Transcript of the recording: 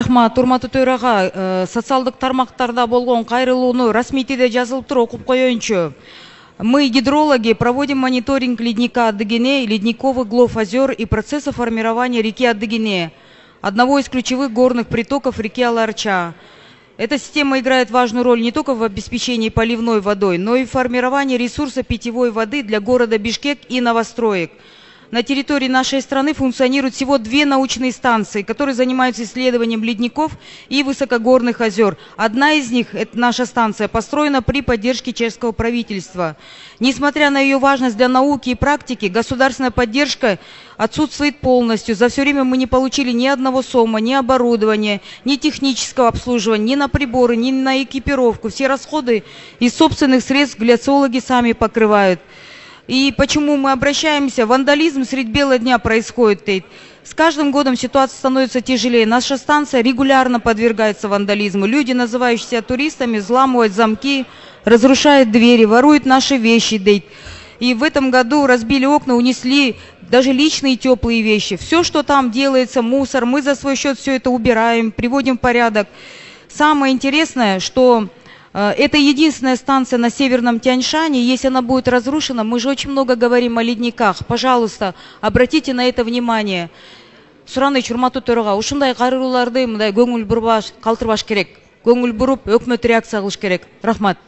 Рахмат, урматтуу төрага, социалдык тармактарда болгон кайрылууну расмийтиде жазылып туруп окуп коеюнчу. Мы, гидрологи, проводим мониторинг ледника Адыгене, ледниковых глав озер и процесса формирования реки Адыгене, одного из ключевых горных притоков реки Аларча. Эта система играет важную роль не только в обеспечении поливной водой, но и в формировании ресурса питьевой воды для города Бишкек и новостроек. На территории нашей страны функционируют всего 2 научные станции, которые занимаются исследованием ледников и высокогорных озер. Одна из них, это наша станция, построена при поддержке чешского правительства. Несмотря на ее важность для науки и практики, государственная поддержка отсутствует полностью. За все время мы не получили ни одного СОМа, ни оборудования, ни технического обслуживания, ни на приборы, ни на экипировку. Все расходы из собственных средств гляциологи сами покрывают. И почему мы обращаемся? Вандализм средь бела дня происходит. С каждым годом ситуация становится тяжелее. Наша станция регулярно подвергается вандализму. Люди, называющиеся туристами, взламывают замки, разрушают двери, воруют наши вещи. И в этом году разбили окна, унесли даже личные теплые вещи. Все, что там делается, мусор, мы за свой счет все это убираем, приводим в порядок. Самое интересное, что это единственная станция на Северном Тяньшане. Если она будет разрушена, мы же очень много говорим о ледниках. Пожалуйста, обратите на это внимание. Сураныч, урматтуу төрага, ушундай кайрылууларды мындай көңүл бурбаш, калтырбаш керек. Көңүл буруп, өкмөт реакция кылыш керек. Рахмат.